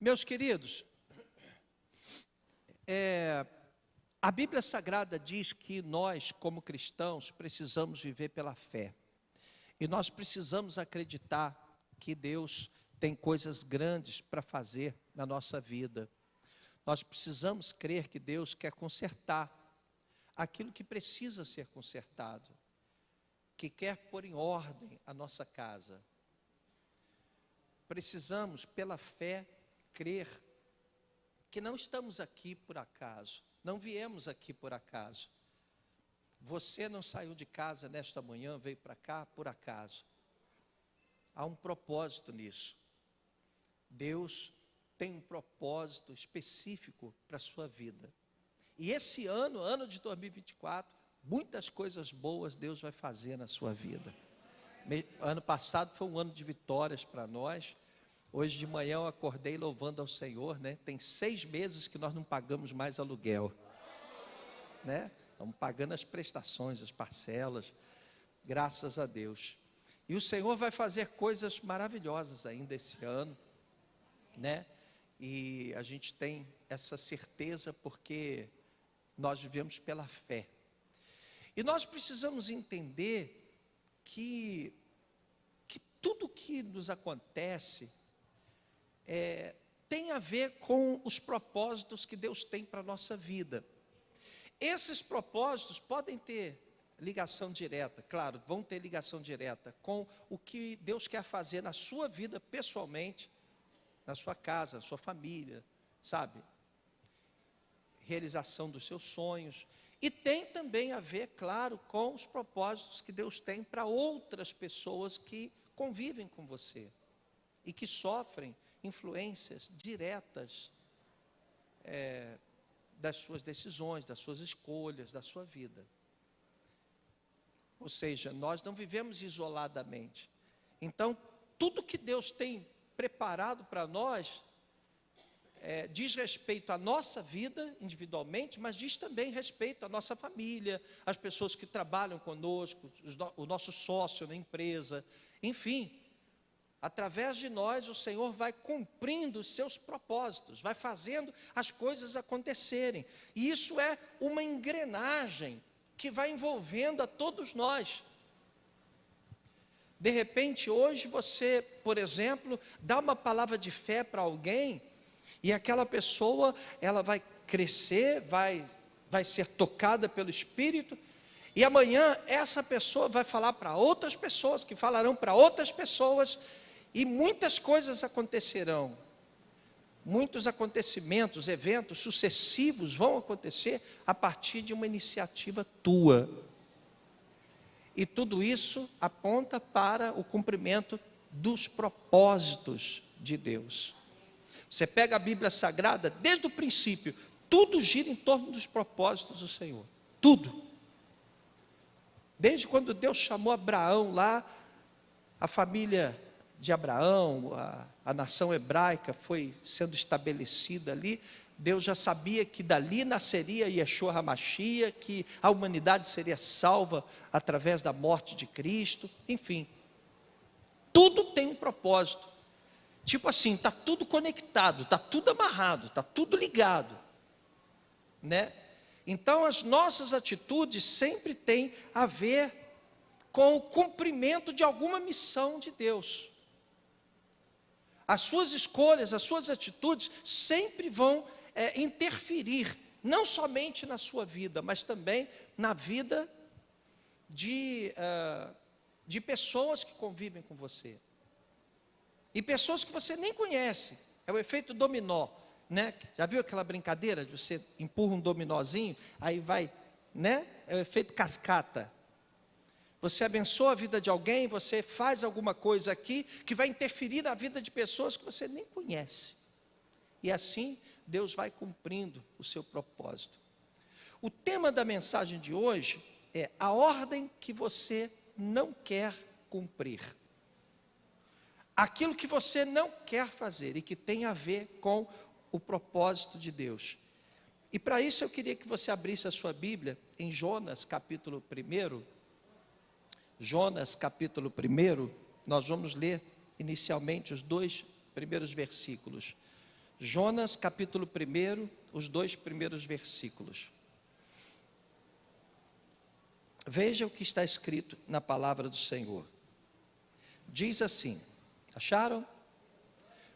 Meus queridos, a Bíblia Sagrada diz que nós, como cristãos, precisamos viver pela fé. E nós precisamos acreditar que Deus tem coisas grandes para fazer na nossa vida. Nós precisamos crer que Deus quer consertar aquilo que precisa ser consertado, que quer pôr em ordem a nossa casa. Precisamos, pela fé, crer que não estamos aqui por acaso, não viemos aqui por acaso. Você não saiu de casa nesta manhã, veio para cá por acaso. Há um propósito nisso. Deus tem um propósito específico para a sua vida. E esse ano de 2024, muitas coisas boas Deus vai fazer na sua vida. Ano passado foi um ano de vitórias para nós. Hoje de manhã eu acordei louvando ao Senhor, né? Tem 6 meses que nós não pagamos mais aluguel, né? Estamos pagando as prestações, as parcelas, graças a Deus. E o Senhor vai fazer coisas maravilhosas ainda esse ano, né? E a gente tem essa certeza porque nós vivemos pela fé. E nós precisamos entender que tudo que nos acontece tem a ver com os propósitos que Deus tem para a nossa vida. Esses propósitos podem ter ligação direta, claro, vão ter ligação direta com o que Deus quer fazer na sua vida pessoalmente, na sua casa, na sua família, sabe? Realização dos seus sonhos. E tem também a ver, claro, com os propósitos que Deus tem para outras pessoas que convivem com você e que sofrem influências diretas das suas decisões, das suas escolhas, da sua vida. Ou seja, nós não vivemos isoladamente. Então, tudo que Deus tem preparado para nós diz respeito à nossa vida individualmente, mas diz também respeito à nossa família, às pessoas que trabalham conosco, o nosso sócio na empresa, enfim. Através de nós, o Senhor vai cumprindo os seus propósitos, vai fazendo as coisas acontecerem. E isso é uma engrenagem que vai envolvendo a todos nós. De repente, hoje você, por exemplo, dá uma palavra de fé para alguém, e aquela pessoa, ela vai crescer, vai ser tocada pelo Espírito, e amanhã essa pessoa vai falar para outras pessoas, que falarão para outras pessoas, e muitas coisas acontecerão, muitos acontecimentos, eventos sucessivos vão acontecer a partir de uma iniciativa tua. E tudo isso aponta para o cumprimento dos propósitos de Deus. Você pega a Bíblia Sagrada, desde o princípio, tudo gira em torno dos propósitos do Senhor, tudo. Desde quando Deus chamou Abraão lá, a família de Abraão, a nação hebraica foi sendo estabelecida ali, Deus já sabia que dali nasceria Yeshua HaMashiach, que a humanidade seria salva através da morte de Cristo, enfim. Tudo tem um propósito. Tipo assim, está tudo conectado, está tudo amarrado, está tudo ligado, né? Então as nossas atitudes sempre têm a ver com o cumprimento de alguma missão de Deus. As suas escolhas, as suas atitudes sempre vão interferir, não somente na sua vida, mas também na vida de pessoas que convivem com você. E pessoas que você nem conhece. É o efeito dominó, né? Já viu aquela brincadeira de você empurra um dominózinho, aí vai, né? É o efeito cascata. Você abençoa a vida de alguém, você faz alguma coisa aqui que vai interferir na vida de pessoas que você nem conhece. E assim Deus vai cumprindo o seu propósito. O tema da mensagem de hoje é a ordem que você não quer cumprir. Aquilo que você não quer fazer e que tem a ver com o propósito de Deus. E para isso eu queria que você abrisse a sua Bíblia em Jonas capítulo 1. Jonas capítulo 1, nós vamos ler inicialmente os 2 primeiros versículos. Jonas capítulo 1, os 2 primeiros versículos. Veja o que está escrito na palavra do Senhor. Diz assim, acharam?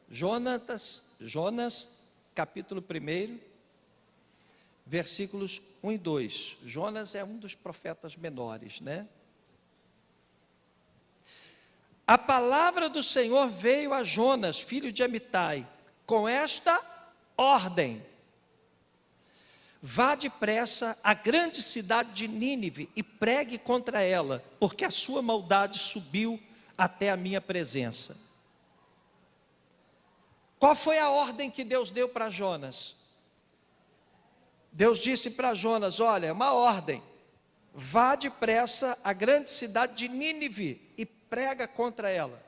Jonas capítulo 1, versículos 1 e 2. Jonas é um dos profetas menores, né? A palavra do Senhor veio a Jonas, filho de Amitai, com esta ordem: vá depressa à grande cidade de Nínive e pregue contra ela, porque a sua maldade subiu até a minha presença. Qual foi a ordem que Deus deu para Jonas? Deus disse para Jonas: olha, é uma ordem, vá depressa à grande cidade de Nínive e prega contra ela.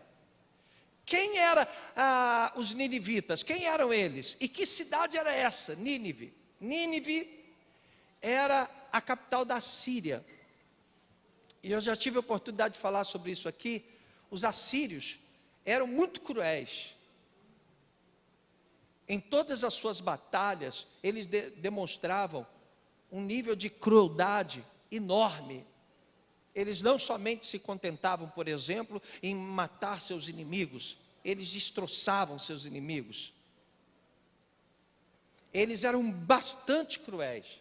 Quem eram os ninivitas? Quem eram eles? E que cidade era essa? Nínive. Nínive era a capital da Síria. E eu já tive a oportunidade de falar sobre isso aqui. Os assírios eram muito cruéis. Em todas as suas batalhas, eles demonstravam um nível de crueldade enorme. Eles não somente se contentavam, por exemplo, em matar seus inimigos, eles destroçavam seus inimigos. Eles eram bastante cruéis.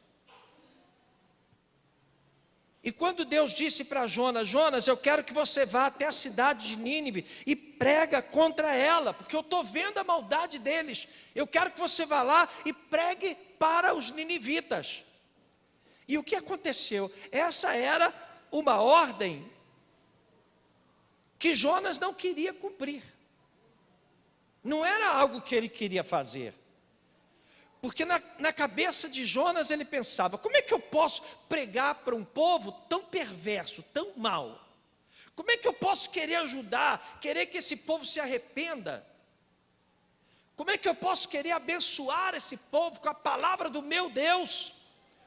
E quando Deus disse para Jonas: Jonas, eu quero que você vá até a cidade de Nínive e prega contra ela, porque eu estou vendo a maldade deles. Eu quero que você vá lá e pregue para os ninivitas. E o que aconteceu? Essa era uma ordem que Jonas não queria cumprir. Não era algo que ele queria fazer. Porque na cabeça de Jonas ele pensava: como é que eu posso pregar para um povo tão perverso, tão mau? Como é que eu posso querer ajudar, querer que esse povo se arrependa? Como é que eu posso querer abençoar esse povo com a palavra do meu Deus?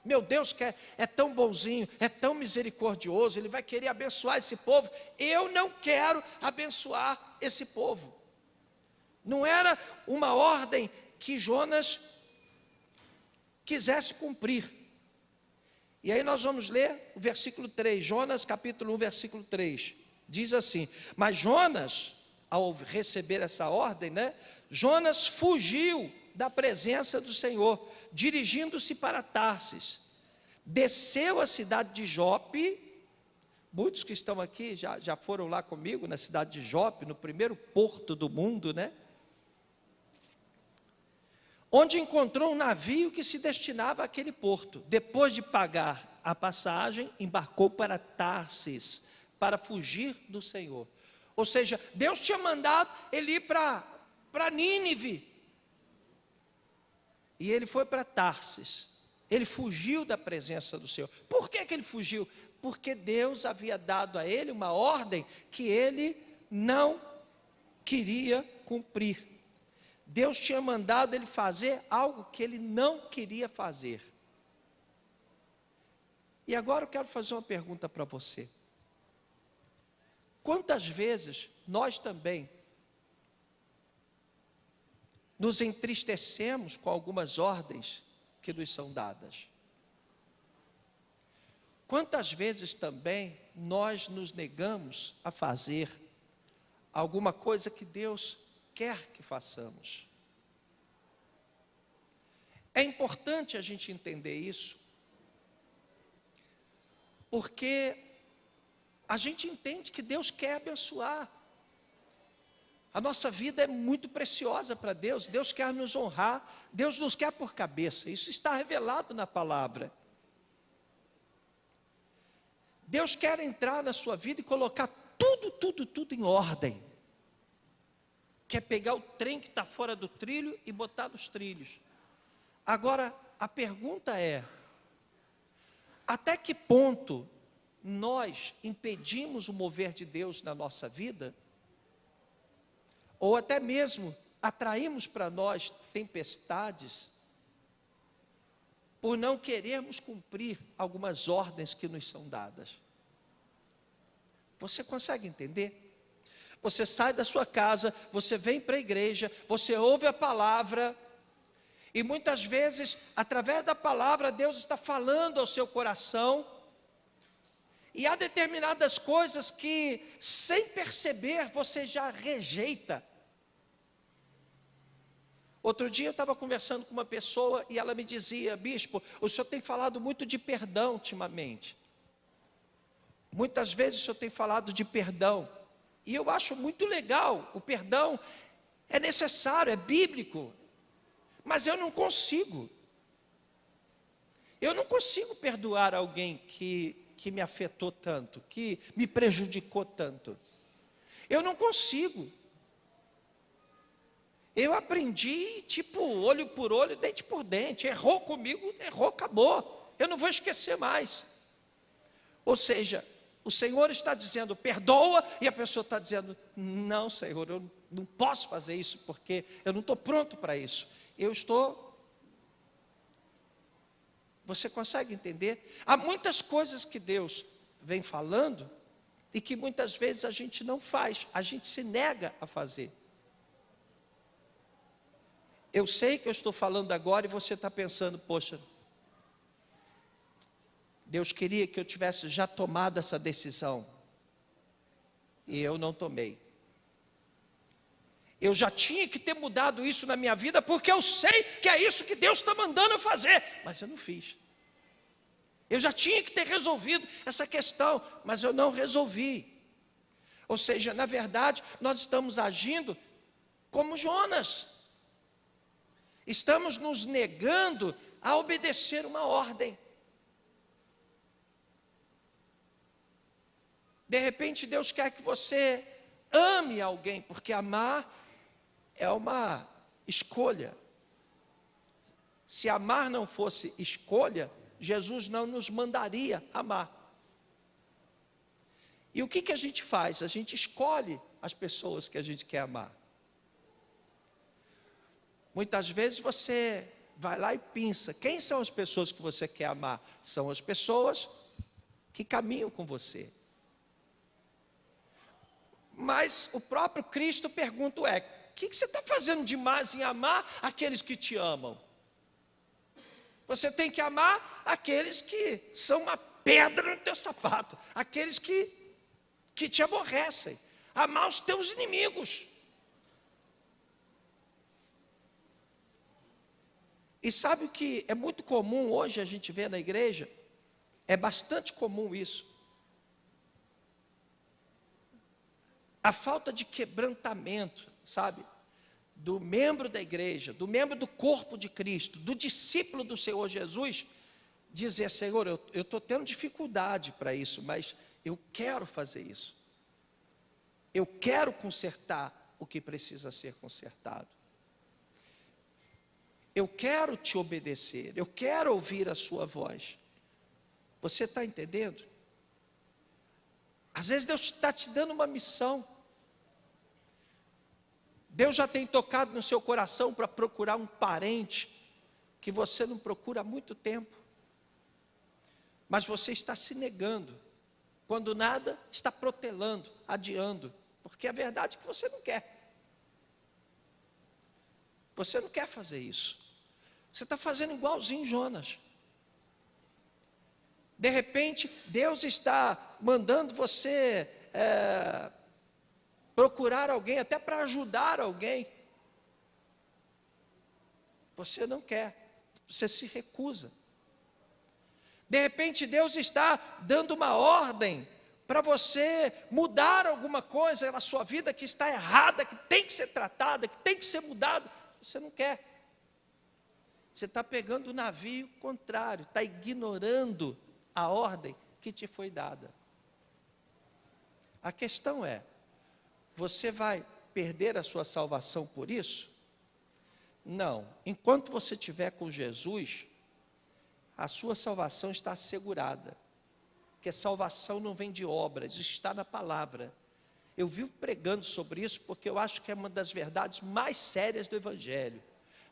Meu Deus que é tão bonzinho, é tão misericordioso, Ele vai querer abençoar esse povo. Eu não quero abençoar esse povo. Não era uma ordem que Jonas quisesse cumprir. E aí nós vamos ler o versículo 3, Jonas capítulo 1, versículo 3. Diz assim: mas Jonas, ao receber essa ordem, Jonas fugiu da presença do Senhor, dirigindo-se para Tarsis. Desceu à cidade de Jope. Muitos que estão aqui já foram lá comigo na cidade de Jope, no primeiro porto do mundo, onde encontrou um navio que se destinava àquele porto. Depois de pagar a passagem, embarcou para Tarsis, para fugir do Senhor. Ou seja, Deus tinha mandado ele ir para Nínive, e ele foi para Tarsis. Ele fugiu da presença do Senhor. Por que ele fugiu? Porque Deus havia dado a ele uma ordem que ele não queria cumprir. Deus tinha mandado ele fazer algo que ele não queria fazer. E agora eu quero fazer uma pergunta para você. Quantas vezes nós também nos entristecemos com algumas ordens que nos são dadas? Quantas vezes também nós nos negamos a fazer alguma coisa que Deus quer que façamos? É importante a gente entender isso, porque a gente entende que Deus quer abençoar. A nossa vida é muito preciosa para Deus. Deus quer nos honrar. Deus nos quer por cabeça. Isso está revelado na palavra. Deus quer entrar na sua vida e colocar tudo em ordem. Quer pegar o trem que está fora do trilho e botar nos trilhos. Agora, a pergunta é: até que ponto nós impedimos o mover de Deus na nossa vida? Ou até mesmo atraímos para nós tempestades por não querermos cumprir algumas ordens que nos são dadas? Você consegue entender? Você sai da sua casa, você vem para a igreja, você ouve a palavra, E muitas vezes, através da palavra, Deus está falando ao seu coração. E há determinadas coisas que, sem perceber, você já rejeita. Outro dia eu estava conversando com uma pessoa e ela me dizia: bispo, o senhor tem falado muito de perdão ultimamente. Muitas vezes o senhor tem falado de perdão. E eu acho muito legal, o perdão é necessário, é bíblico. Mas eu não consigo. Eu não consigo perdoar alguém que me afetou tanto, que me prejudicou tanto. Eu não consigo. Eu aprendi, tipo, olho por olho, dente por dente. Errou comigo, errou, acabou. Eu não vou esquecer mais. Ou seja, o Senhor está dizendo, perdoa, e a pessoa está dizendo, não, Senhor, eu não posso fazer isso, porque eu não estou pronto para isso. Você consegue entender? Há muitas coisas que Deus vem falando e que muitas vezes a gente não faz, a gente se nega a fazer. Eu sei que eu estou falando agora e você está pensando, poxa, Deus queria que eu tivesse já tomado essa decisão e eu não tomei. Eu já tinha que ter mudado isso na minha vida, porque eu sei que é isso que Deus está mandando eu fazer, mas eu não fiz. Eu já tinha que ter resolvido essa questão, mas eu não resolvi. Ou seja, na verdade, nós estamos agindo como Jonas. Estamos nos negando a obedecer uma ordem. De repente, Deus quer que você ame alguém, porque amar é uma escolha. Se amar não fosse escolha, Jesus não nos mandaria amar. E o que a gente faz? A gente escolhe as pessoas que a gente quer amar. Muitas vezes você vai lá e pensa, quem são as pessoas que você quer amar? São as pessoas que caminham com você. Mas o próprio Cristo pergunta, o que você está fazendo demais em amar aqueles que te amam? Você tem que amar aqueles que são uma pedra no teu sapato, aqueles que te aborrecem, amar os teus inimigos. E sabe o que é muito comum hoje a gente ver na igreja? É bastante comum isso. A falta de quebrantamento, sabe? Do membro da igreja, do membro do corpo de Cristo, do discípulo do Senhor Jesus, dizer, Senhor, eu estou tendo dificuldade para isso, mas eu quero fazer isso. Eu quero consertar o que precisa ser consertado. Eu quero te obedecer, eu quero ouvir a sua voz. Você está entendendo? Às vezes Deus está te dando uma missão. Deus já tem tocado no seu coração para procurar um parente que você não procura há muito tempo. Mas você está se negando. Quando nada, está protelando, adiando. Porque a verdade é que você não quer. Você não quer fazer isso. Você está fazendo igualzinho Jonas. De repente, Deus está mandando você procurar alguém, até para ajudar alguém. Você não quer, você se recusa. De repente, Deus está dando uma ordem para você mudar alguma coisa na sua vida que está errada, que tem que ser tratada, que tem que ser mudado. Você não quer. Você está pegando o navio contrário, está ignorando a ordem que te foi dada. A questão é, você vai perder a sua salvação por isso? Não. Enquanto você estiver com Jesus, a sua salvação está assegurada. Porque salvação não vem de obras, está na palavra. Eu vivo pregando sobre isso porque eu acho que é uma das verdades mais sérias do Evangelho.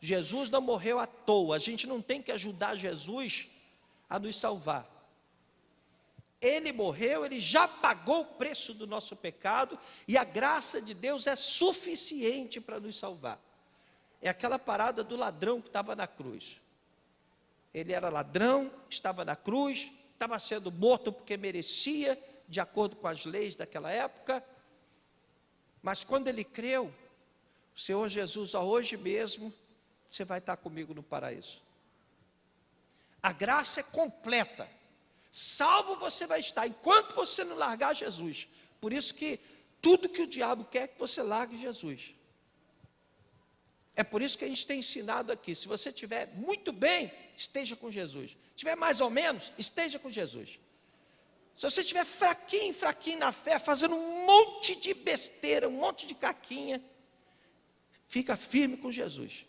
Jesus não morreu à toa, a gente não tem que ajudar Jesus a nos salvar. Ele morreu, ele já pagou o preço do nosso pecado e a graça de Deus é suficiente para nos salvar. é aquela parada do ladrão que estava na cruz. Ele era ladrão, estava na cruz, estava sendo morto porque merecia, de acordo com as leis daquela época. Mas quando ele creu, o Senhor Jesus, hoje mesmo, você vai estar comigo no paraíso. A graça é completa. Salvo você vai estar, enquanto você não largar Jesus. Por isso que tudo que o diabo quer é que você largue Jesus. É por isso que a gente tem ensinado aqui, se você estiver muito bem, esteja com Jesus. Se estiver mais ou menos, esteja com Jesus. Se você estiver fraquinho na fé, fazendo um monte de besteira, um monte de caquinha, fica firme com Jesus.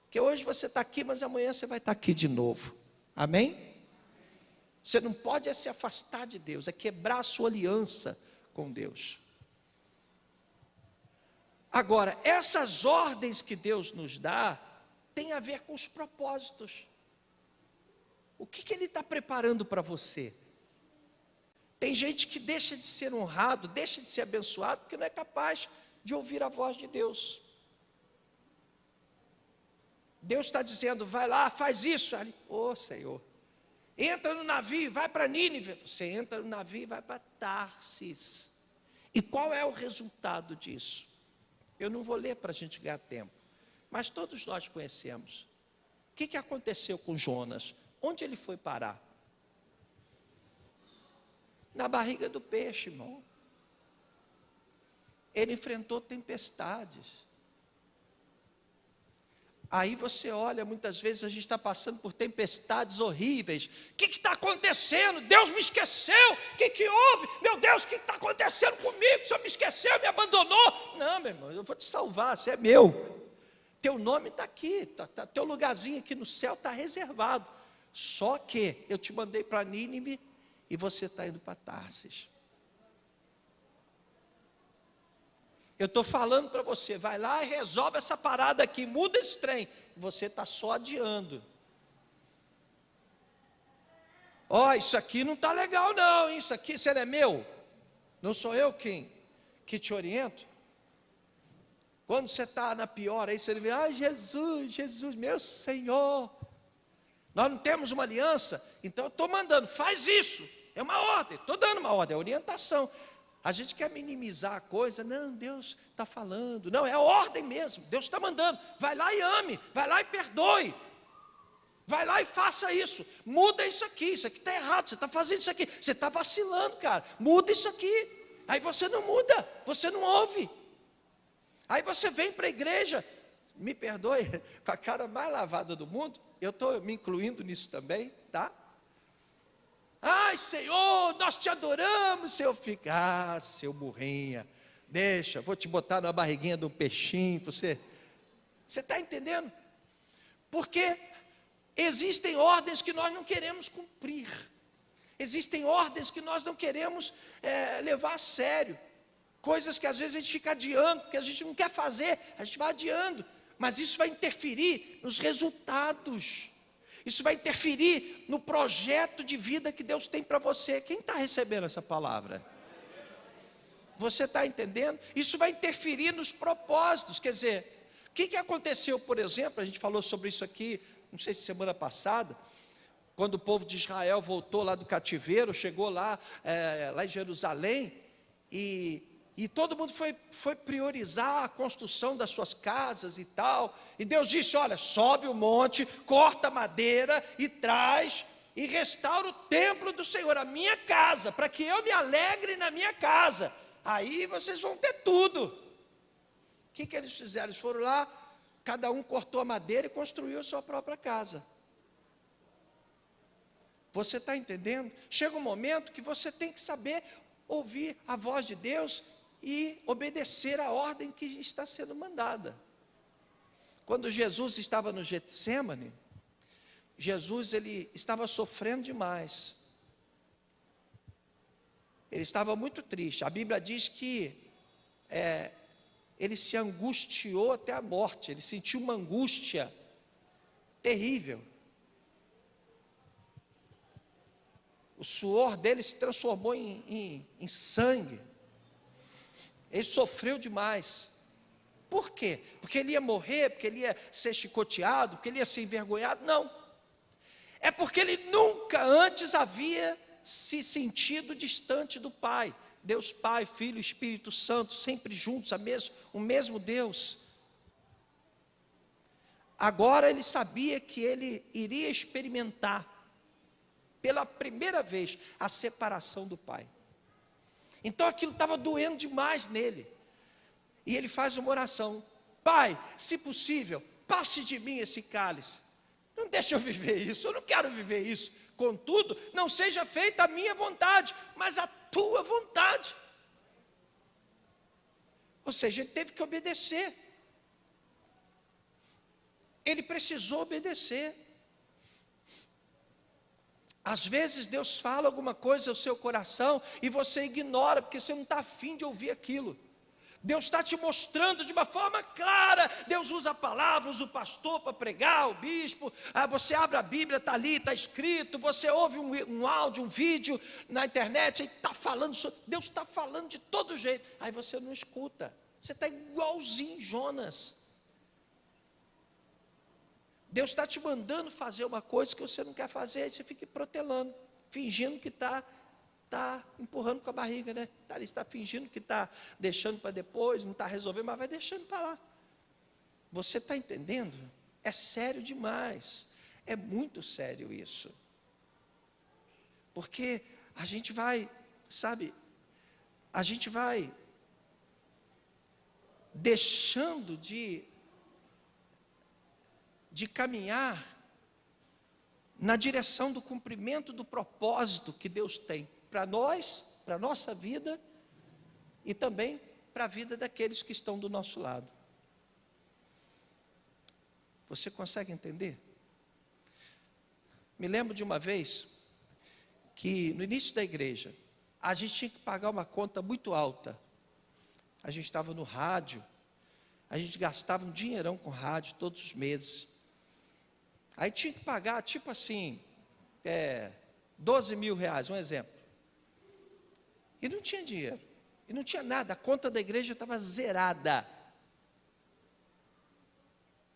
Porque hoje você está aqui, mas amanhã você vai estar aqui de novo. Amém? Você não pode se afastar de Deus, é quebrar a sua aliança com Deus. Agora, essas ordens que Deus nos dá, tem a ver com os propósitos. O que Ele está preparando para você? Tem gente que deixa de ser honrado, deixa de ser abençoado, porque não é capaz de ouvir a voz de Deus. Deus está dizendo, vai lá, faz isso. Ô Senhor, entra no navio, vai para Nínive. Você entra no navio e vai para Tarsis. E qual é o resultado disso? Eu não vou ler para a gente ganhar tempo, mas todos nós conhecemos. O que aconteceu com Jonas? Onde ele foi parar? Na barriga do peixe, irmão. Ele enfrentou tempestades. Aí você olha, muitas vezes a gente está passando por tempestades horríveis. O que está acontecendo? Deus me esqueceu. O que houve? Meu Deus, o que está acontecendo comigo? O Senhor me esqueceu, me abandonou. Não, meu irmão, eu vou te salvar, você é meu. Teu nome está aqui, teu lugarzinho aqui no céu está reservado. Só que eu te mandei para Nínive e você está indo para Tarsis. Eu estou falando para você, vai lá e resolve essa parada aqui, muda esse trem. Você está só adiando. Ó, isso aqui não está legal não, isso aqui, você não é meu? Não sou eu que te oriento? Quando você está na pior, aí você vê, ai Jesus, Jesus, meu Senhor. Nós não temos uma aliança, então eu estou mandando, faz isso. É uma ordem, estou dando uma ordem, é orientação. A gente quer minimizar a coisa, não, Deus está falando, não, é a ordem mesmo, Deus está mandando, vai lá e ame, vai lá e perdoe, vai lá e faça isso, muda isso aqui está errado, você está fazendo isso aqui, você está vacilando, cara, muda isso aqui, aí você não muda, você não ouve, aí você vem para a igreja, me perdoe, com a cara mais lavada do mundo, eu estou me incluindo nisso também, tá? Ai Senhor, nós te adoramos. Senhor fica, seu burrinha, deixa, vou te botar na barriguinha de um peixinho, você está entendendo? Porque existem ordens que nós não queremos cumprir, existem ordens que nós não queremos levar a sério, coisas que às vezes a gente fica adiando, porque a gente não quer fazer, a gente vai adiando, mas isso vai interferir nos resultados. Isso vai interferir no projeto de vida que Deus tem para você. Quem está recebendo essa palavra? Você está entendendo? Isso vai interferir nos propósitos. Quer dizer, o que aconteceu, por exemplo, a gente falou sobre isso aqui, não sei se semana passada, quando o povo de Israel voltou lá do cativeiro, chegou lá em Jerusalém, e todo mundo foi priorizar a construção das suas casas e tal. E Deus disse, olha, sobe o monte, corta a madeira e traz e restaura o templo do Senhor, a minha casa, para que eu me alegre na minha casa. Aí vocês vão ter tudo. O que eles fizeram? Eles foram lá, cada um cortou a madeira e construiu a sua própria casa. Você está entendendo? Chega um momento que você tem que saber ouvir a voz de Deus e obedecer a ordem que está sendo mandada. Quando Jesus estava no Getsêmani, Jesus ele estava sofrendo demais. Ele estava muito triste. A Bíblia diz que ele se angustiou até a morte. Ele sentiu uma angústia terrível. O suor dele se transformou em sangue. Ele sofreu demais. Por quê? Porque ele ia morrer, porque ele ia ser chicoteado, porque ele ia ser envergonhado? Não. É porque ele nunca antes havia se sentido distante do Pai. Deus Pai, Filho e Espírito Santo, sempre juntos, o mesmo Deus. Agora ele sabia que ele iria experimentar, pela primeira vez, a separação do Pai. Então aquilo estava doendo demais nele. E ele faz uma oração: Pai, se possível, passe de mim esse cálice. Não deixa eu viver isso, eu não quero viver isso. Contudo, não seja feita a minha vontade, mas a tua vontade. Ou seja, ele teve que obedecer. Ele precisou obedecer. Às vezes Deus fala alguma coisa ao seu coração e você ignora, porque você não está afim de ouvir aquilo. Deus está te mostrando de uma forma clara. Deus usa a palavra, usa o pastor para pregar, o bispo. Você abre a Bíblia, está ali, está escrito. Você ouve um áudio, um vídeo na internet, aí está falando, Deus está falando de todo jeito. Aí você não escuta. Você está igualzinho Jonas. Deus está te mandando fazer uma coisa que você não quer fazer, aí você fica protelando, fingindo que está empurrando com a barriga, né? Está fingindo que está deixando para depois, não está resolvendo, mas vai deixando para lá. Você está entendendo? É sério demais. É muito sério isso. Porque a gente vai, a gente vai deixando de caminhar na direção do cumprimento do propósito que Deus tem para nós, para a nossa vida e também para a vida daqueles que estão do nosso lado. Você consegue entender? Me lembro de uma vez que no início da igreja a gente tinha que pagar uma conta muito alta. A gente estava no rádio, a gente gastava um dinheirão com rádio todos os meses. Aí tinha que pagar, tipo assim, 12 mil reais, um exemplo. E não tinha dinheiro, e não tinha nada, a conta da igreja estava zerada.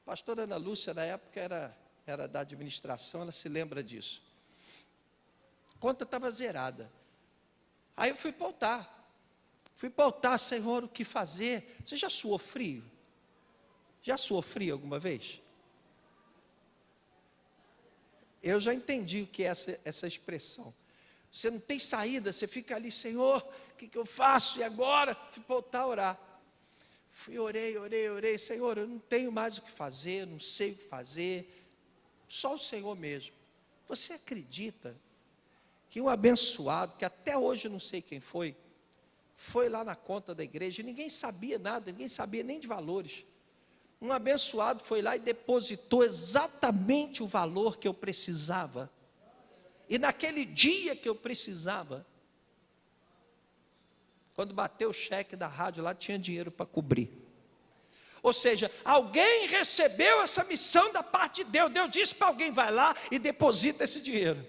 A pastora Ana Lúcia, na época, era da administração, ela se lembra disso. A conta estava zerada. Aí eu fui para o altar, Senhor, o que fazer? Você já suou frio? Já suou frio alguma vez? Eu já entendi o que é essa expressão. Você não tem saída, você fica ali, Senhor, o que eu faço? E agora? Fui voltar a orar. Orei, Senhor, eu não tenho mais o que fazer, não sei o que fazer. Só o Senhor mesmo. Você acredita que um abençoado, que até hoje eu não sei quem foi lá na conta da igreja, e ninguém sabia nada, ninguém sabia nem de valores. Um abençoado foi lá e depositou exatamente o valor que eu precisava. E naquele dia que eu precisava, quando bateu o cheque da rádio lá, tinha dinheiro para cobrir. Ou seja, alguém recebeu essa missão da parte de Deus. Deus disse para alguém: vai lá e deposita esse dinheiro.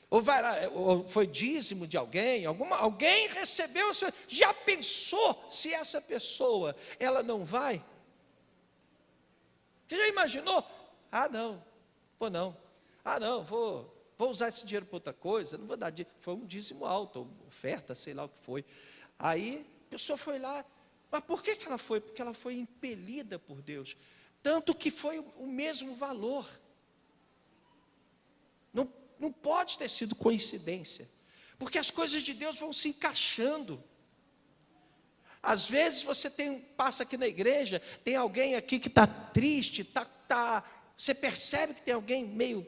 Ou vai lá, ou foi dízimo de alguém, alguém recebeu. Já pensou se essa pessoa, ela não vai? Você já imaginou? Não, vou não. Vou usar esse dinheiro para outra coisa, não vou dar dinheiro. Foi um dízimo alto, oferta, sei lá o que foi. Aí a pessoa foi lá, mas por que ela foi? Porque ela foi impelida por Deus, tanto que foi o mesmo valor. Não pode ter sido coincidência, porque as coisas de Deus vão se encaixando. Às vezes você passa aqui na igreja, tem alguém aqui que está triste, você percebe que tem alguém meio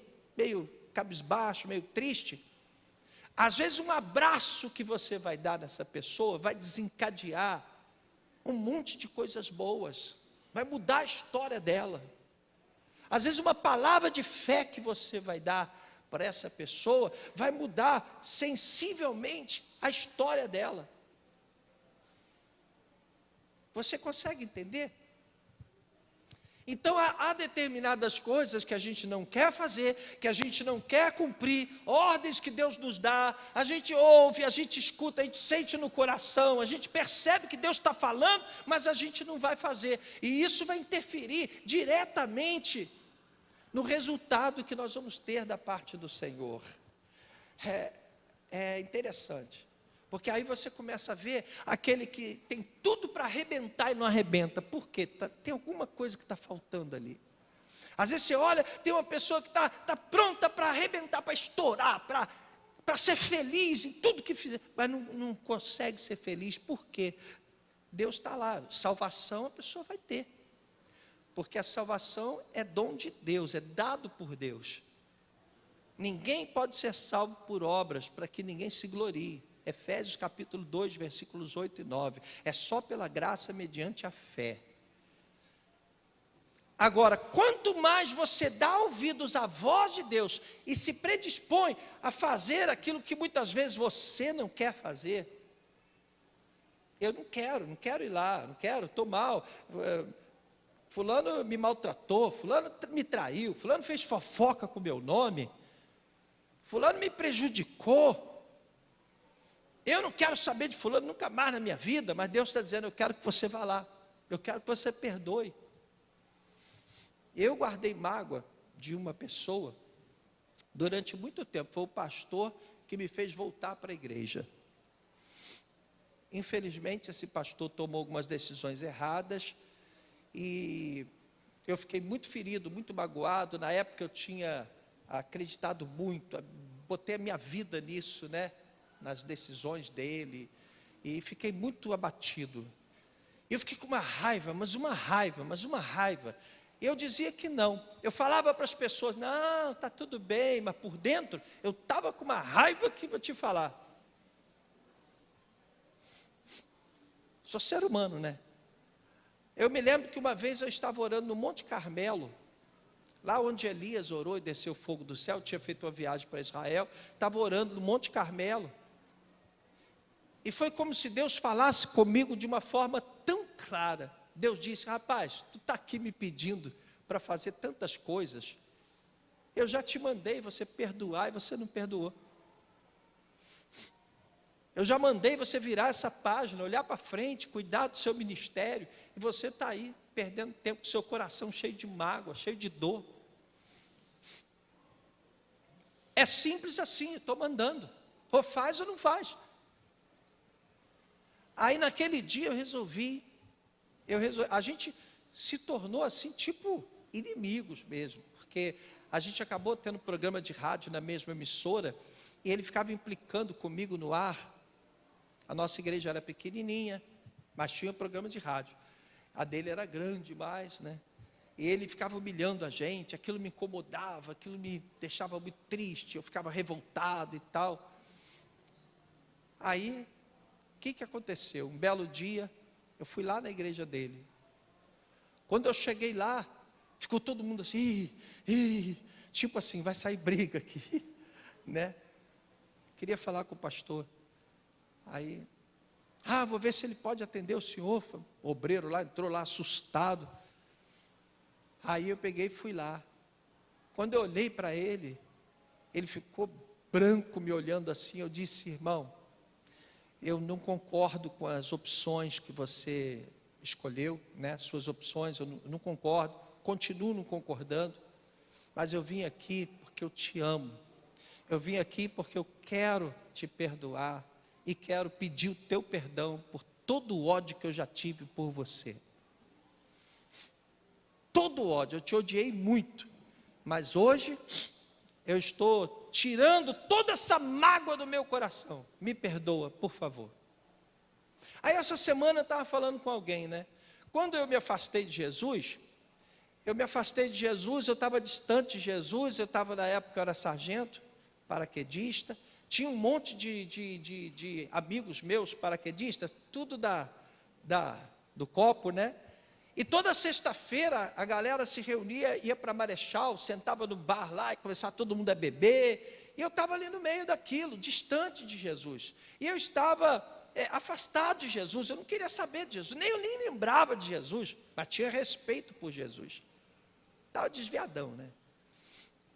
cabisbaixo, meio triste. Às vezes um abraço que você vai dar nessa pessoa vai desencadear um monte de coisas boas, vai mudar a história dela. Às vezes uma palavra de fé que você vai dar para essa pessoa vai mudar sensivelmente a história dela. Você consegue entender? Então há determinadas coisas que a gente não quer fazer, que a gente não quer cumprir, ordens que Deus nos dá, a gente ouve, a gente escuta, a gente sente no coração, a gente percebe que Deus está falando, mas a gente não vai fazer, e isso vai interferir diretamente no resultado que nós vamos ter da parte do Senhor. É interessante, porque aí você começa a ver aquele que tem tudo para arrebentar e não arrebenta. Por quê? Tem alguma coisa que está faltando ali. Às vezes você olha, tem uma pessoa que está pronta para arrebentar, para estourar, para ser feliz em tudo que fizer, mas não consegue ser feliz. Por quê? Deus está lá, salvação a pessoa vai ter, porque a salvação é dom de Deus, é dado por Deus. Ninguém pode ser salvo por obras, para que ninguém se glorie. Efésios capítulo 2, versículos 8 e 9. É só pela graça mediante a fé. Agora, quanto mais você dá ouvidos à voz de Deus e se predispõe a fazer aquilo que muitas vezes você não quer fazer. Eu não quero ir lá, não quero, estou mal. Fulano me maltratou, fulano me traiu, fulano fez fofoca com o meu nome, fulano me prejudicou. Eu não quero saber de fulano nunca mais na minha vida, mas Deus está dizendo, eu quero que você vá lá, eu quero que você perdoe. Eu guardei mágoa de uma pessoa durante muito tempo, foi o pastor que me fez voltar para a igreja. Infelizmente esse pastor tomou algumas decisões erradas, e eu fiquei muito ferido, muito magoado. Na época eu tinha acreditado muito, botei a minha vida nisso, né? Nas decisões dele, e fiquei muito abatido. Eu fiquei com uma raiva, mas uma raiva. Eu dizia que não. Eu falava para as pessoas, não, está tudo bem, mas por dentro eu estava com uma raiva que vou te falar. Sou ser humano, né? Eu me lembro que uma vez eu estava orando no Monte Carmelo, lá onde Elias orou e desceu fogo do céu, tinha feito uma viagem para Israel, estava orando no Monte Carmelo, e foi como se Deus falasse comigo de uma forma tão clara. Deus disse, rapaz, tu está aqui me pedindo para fazer tantas coisas, eu já te mandei você perdoar e você não perdoou. Eu já mandei você virar essa página, olhar para frente, cuidar do seu ministério, e você está aí, perdendo tempo, com seu coração cheio de mágoa, cheio de dor. É simples assim, estou mandando, ou faz ou não faz. Aí naquele dia eu resolvi, a gente se tornou assim, tipo inimigos mesmo, porque a gente acabou tendo programa de rádio na mesma emissora, e ele ficava implicando comigo no ar. A nossa igreja era pequenininha, mas tinha um programa de rádio. A dele era grande demais, né? E ele ficava humilhando a gente, aquilo me incomodava, aquilo me deixava muito triste, eu ficava revoltado e tal. Aí, o que aconteceu? Um belo dia, eu fui lá na igreja dele. Quando eu cheguei lá, ficou todo mundo assim, tipo assim, vai sair briga aqui, né? Queria falar com o pastor. Aí, vou ver se ele pode atender o senhor. O obreiro lá, entrou lá assustado. Aí eu peguei e fui lá. Quando eu olhei para ele, ele ficou branco me olhando assim. Eu disse, irmão, eu não concordo com as opções que você escolheu, né? Suas opções, eu não concordo, continuo não concordando, mas eu vim aqui porque eu te amo. Eu vim aqui porque eu quero te perdoar e quero pedir o teu perdão por todo o ódio que eu já tive por você. Todo o ódio, eu te odiei muito, mas hoje eu estou tirando toda essa mágoa do meu coração. Me perdoa, por favor. Aí essa semana eu estava falando com alguém, né? Quando eu me afastei de Jesus, eu estava distante de Jesus, eu estava na época, eu era sargento, paraquedista, tinha um monte de amigos meus paraquedistas, tudo do copo, né? E toda sexta-feira a galera se reunia, ia para Marechal, sentava no bar lá e começava todo mundo a beber, e eu estava ali no meio daquilo, distante de Jesus, e eu estava afastado de Jesus, eu não queria saber de Jesus, eu nem lembrava de Jesus, mas tinha respeito por Jesus. estava desviadão, né?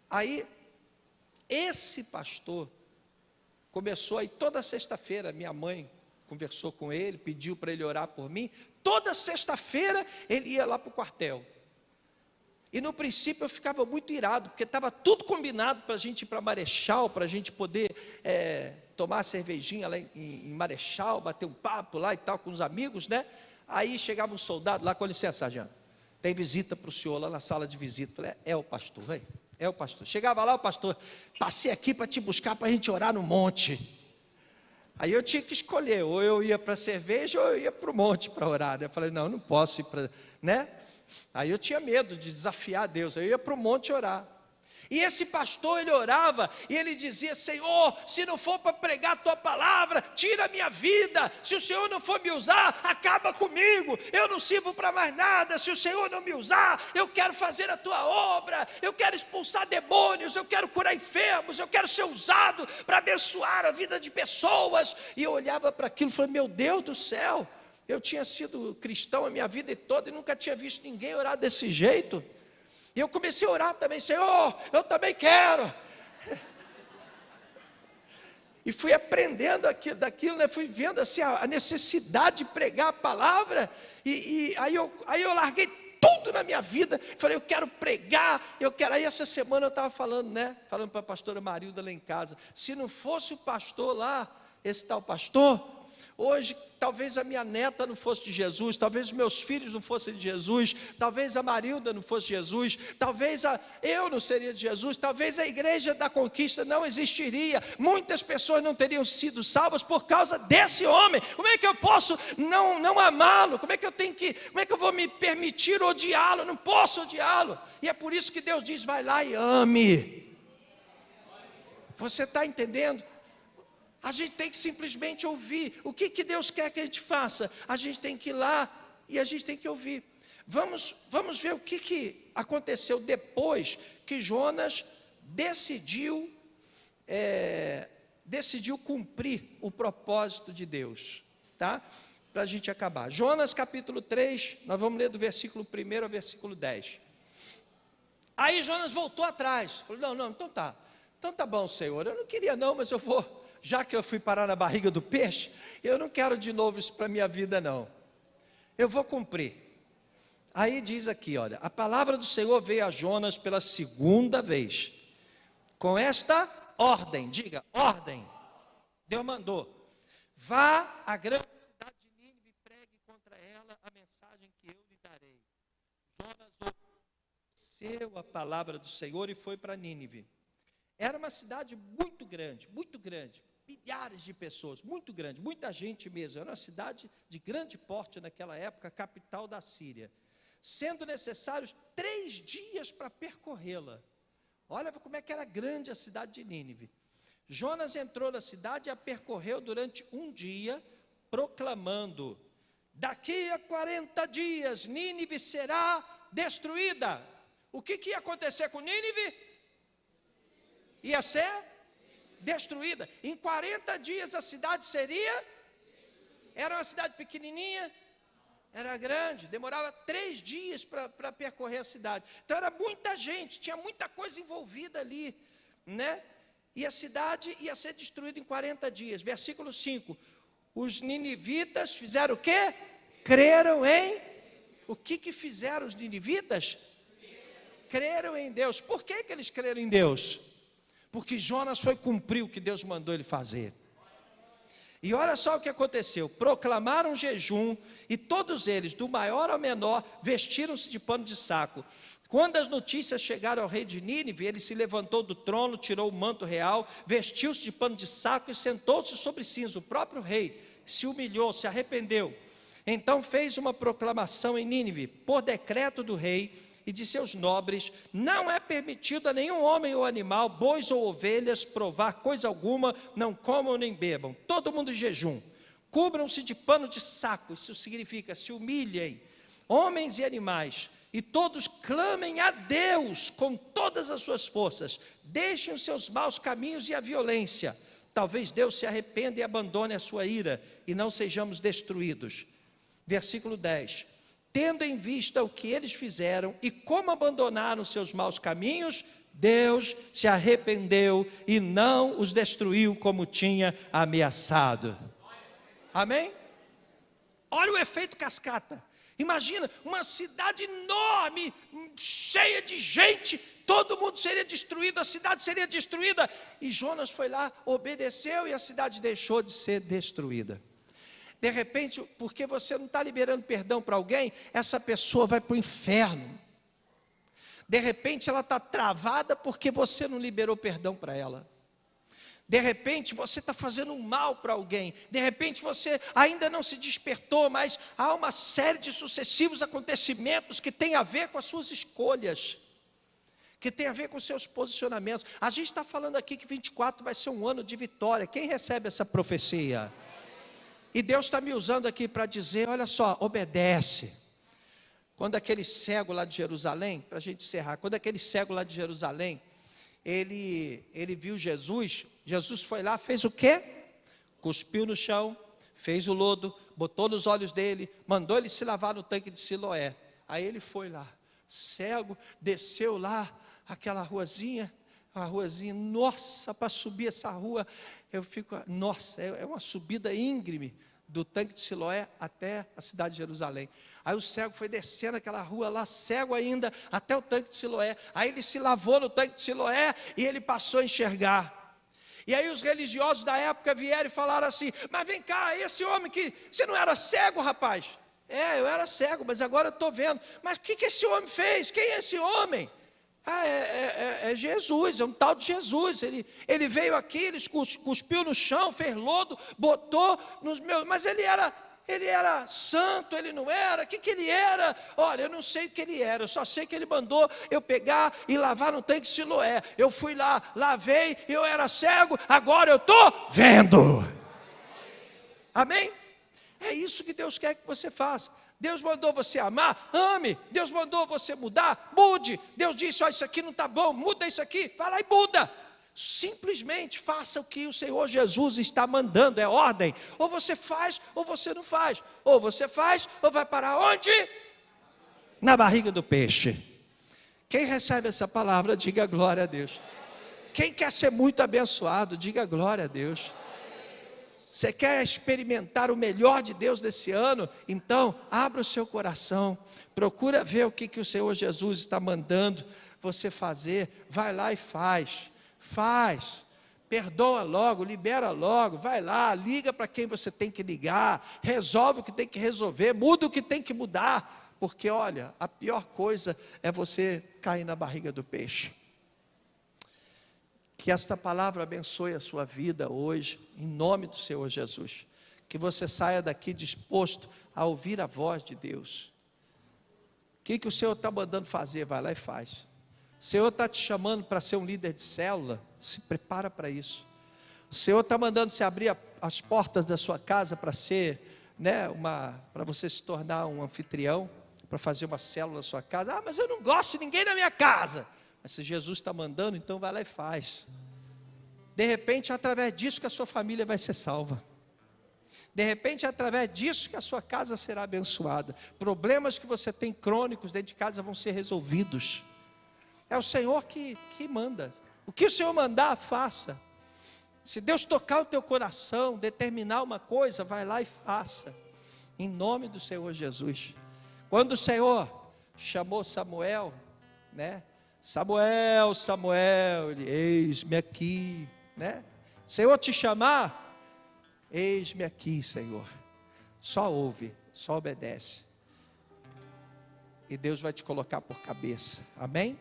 Aí, esse pastor começou aí toda sexta-feira, minha mãe conversou com ele, pediu para ele orar por mim, toda sexta-feira ele ia lá para o quartel. E no princípio eu ficava muito irado, porque estava tudo combinado para a gente ir para Marechal, para a gente poder tomar cervejinha lá em Marechal, bater um papo lá e tal com os amigos, né? Aí chegava um soldado lá, com licença, sargento, tem visita para o senhor lá na sala de visita. Falei, é o pastor, é o pastor. Chegava lá o pastor, passei aqui para te buscar para a gente orar no monte. Aí eu tinha que escolher, ou eu ia para a cerveja ou eu ia para o monte para orar, né? Eu falei, não posso ir para, né? Aí eu tinha medo de desafiar Deus, eu ia para o monte orar. E esse pastor, ele orava, e ele dizia, Senhor, se não for para pregar a tua palavra, tira a minha vida, se o Senhor não for me usar, acaba comigo, eu não sirvo para mais nada, se o Senhor não me usar, eu quero fazer a tua obra, eu quero expulsar demônios, eu quero curar enfermos, eu quero ser usado para abençoar a vida de pessoas. E eu olhava para aquilo e falei, meu Deus do céu, eu tinha sido cristão a minha vida toda e nunca tinha visto ninguém orar desse jeito. E eu comecei a orar também, Senhor, eu também quero. E fui aprendendo daquilo, né? Fui vendo assim, a necessidade de pregar a palavra. E aí eu larguei tudo na minha vida. Falei, eu quero pregar, eu quero. Aí essa semana eu estava falando, né? Falando para a pastora Marilda lá em casa. Se não fosse o pastor lá, esse tal pastor, hoje, talvez a minha neta não fosse de Jesus, talvez os meus filhos não fossem de Jesus, talvez a Marilda não fosse de Jesus, talvez eu não seria de Jesus, talvez a igreja da conquista não existiria, muitas pessoas não teriam sido salvas por causa desse homem. Como é que eu posso não amá-lo? Como é que eu vou me permitir odiá-lo? Eu não posso odiá-lo. E é por isso que Deus diz, vai lá e ame. Você está entendendo? A gente tem que simplesmente ouvir. O que Deus quer que a gente faça? A gente tem que ir lá e a gente tem que ouvir. Vamos ver o que aconteceu depois que Jonas decidiu cumprir o propósito de Deus, tá? Para a gente acabar. Jonas capítulo 3, nós vamos ler do versículo 1 ao versículo 10. Aí Jonas voltou atrás. Falou, não, então tá bom, Senhor, eu não queria não, mas eu vou... Já que eu fui parar na barriga do peixe, eu não quero de novo isso para a minha vida não, eu vou cumprir. Aí diz aqui, olha, a palavra do Senhor veio a Jonas pela segunda vez, com esta ordem, diga, ordem, Deus mandou, vá à grande cidade de Nínive e pregue contra ela a mensagem que eu lhe darei. Jonas obedeceu a palavra do Senhor e foi para Nínive. Era uma cidade muito grande, milhares de pessoas, muito grande, muita gente mesmo. Era uma cidade de grande porte naquela época, capital da Síria, sendo necessários 3 dias para percorrê-la. Olha como é que era grande a cidade de Nínive. Jonas entrou na cidade e a percorreu durante 1 dia, proclamando, daqui a 40 dias Nínive será destruída. O que ia acontecer com Nínive? Ia ser destruída. Em 40 dias a cidade seria, era uma cidade pequenininha, era grande, demorava 3 dias para percorrer a cidade. Então era muita gente, tinha muita coisa envolvida ali, né? E a cidade ia ser destruída em 40 dias. Versículo 5, os ninivitas fizeram o quê? Creram em, o que fizeram os ninivitas? Creram em Deus. Por que eles creram em Deus? Porque Jonas foi cumprir o que Deus mandou ele fazer. E olha só o que aconteceu, proclamaram jejum, e todos eles, do maior ao menor, vestiram-se de pano de saco. Quando as notícias chegaram ao rei de Nínive, ele se levantou do trono, tirou o manto real, vestiu-se de pano de saco e sentou-se sobre cinza. O próprio rei se humilhou, se arrependeu. Então fez uma proclamação em Nínive, por decreto do rei e de seus nobres, não é permitido a nenhum homem ou animal, bois ou ovelhas, provar coisa alguma, não comam nem bebam, todo mundo em jejum, cubram-se de pano de saco, isso significa, se humilhem, homens e animais, e todos clamem a Deus com todas as suas forças, deixem os seus maus caminhos e a violência, talvez Deus se arrependa e abandone a sua ira, e não sejamos destruídos. Versículo 10, tendo em vista o que eles fizeram e como abandonaram seus maus caminhos, Deus se arrependeu e não os destruiu como tinha ameaçado. Amém? Olha o efeito cascata. Imagina, uma cidade enorme, cheia de gente, todo mundo seria destruído, a cidade seria destruída. E Jonas foi lá, obedeceu e a cidade deixou de ser destruída. De repente, porque você não está liberando perdão para alguém, essa pessoa vai para o inferno. De repente ela está travada porque você não liberou perdão para ela. De repente você está fazendo um mal para alguém. De repente você ainda não se despertou, mas há uma série de sucessivos acontecimentos que tem a ver com as suas escolhas, que tem a ver com os seus posicionamentos. A gente está falando aqui que 24 vai ser um ano de vitória. Quem recebe essa profecia? E Deus está me usando aqui para dizer, olha só, obedece. Quando aquele cego lá de Jerusalém, para a gente encerrar, quando aquele cego lá de Jerusalém, ele viu Jesus, Jesus foi lá, fez o quê? Cuspiu no chão, fez o lodo, botou nos olhos dele, mandou ele se lavar no tanque de Siloé. Aí ele foi lá, cego, desceu lá, aquela ruazinha, nossa, para subir essa rua, eu fico, nossa, é uma subida íngreme, do tanque de Siloé até a cidade de Jerusalém. Aí o cego foi descendo aquela rua lá, cego ainda, até o tanque de Siloé. Aí ele se lavou no tanque de Siloé e ele passou a enxergar. E aí os religiosos da época vieram e falaram assim, mas vem cá, esse homem que, você não era cego, rapaz? Eu era cego, mas agora eu estou vendo. Mas o que esse homem fez? Quem é esse homem? É Jesus, é um tal de Jesus. Ele veio aqui, ele cuspiu no chão, fez lodo, botou nos meus. Mas ele era santo, ele não era? O que ele era? Olha, eu não sei o que ele era, eu só sei que ele mandou eu pegar e lavar no tanque de Siloé. Eu fui lá, lavei, eu era cego, agora eu estou vendo. Amém? É isso que Deus quer que você faça. Deus mandou você amar, ame. Deus mandou você mudar, mude. Deus disse, isso aqui não está bom, muda isso aqui, vai lá e muda. Simplesmente faça o que o Senhor Jesus está mandando, é ordem. Ou você faz, ou você não faz. Ou você faz, ou vai parar onde? Na barriga do peixe. Quem recebe essa palavra, diga glória a Deus. Quem quer ser muito abençoado, diga glória a Deus. Você quer experimentar o melhor de Deus desse ano? Então, abra o seu coração, procura ver o que o Senhor Jesus está mandando você fazer, vai lá e faz, perdoa logo, libera logo, vai lá, liga para quem você tem que ligar, resolve o que tem que resolver, muda o que tem que mudar, porque olha, a pior coisa é você cair na barriga do peixe. Que esta palavra abençoe a sua vida hoje, em nome do Senhor Jesus. Que você saia daqui disposto a ouvir a voz de Deus. O que o Senhor está mandando fazer? Vai lá e faz. O Senhor está te chamando para ser um líder de célula? Se prepara para isso. O Senhor está mandando você abrir as portas da sua casa para ser, para você se tornar um anfitrião, para fazer uma célula na sua casa. Mas eu não gosto de ninguém na minha casa. Mas se Jesus está mandando, então vai lá e faz. De repente, é através disso que a sua família vai ser salva. De repente, é através disso que a sua casa será abençoada. Problemas que você tem crônicos dentro de casa vão ser resolvidos. É o Senhor que manda. O que o Senhor mandar, faça. Se Deus tocar o teu coração, determinar uma coisa, vai lá e faça. Em nome do Senhor Jesus. Quando o Senhor chamou Samuel, Samuel, Samuel, eis-me aqui, Senhor te chamar, eis-me aqui, Senhor. Só ouve, só obedece. E Deus vai te colocar por cabeça, amém?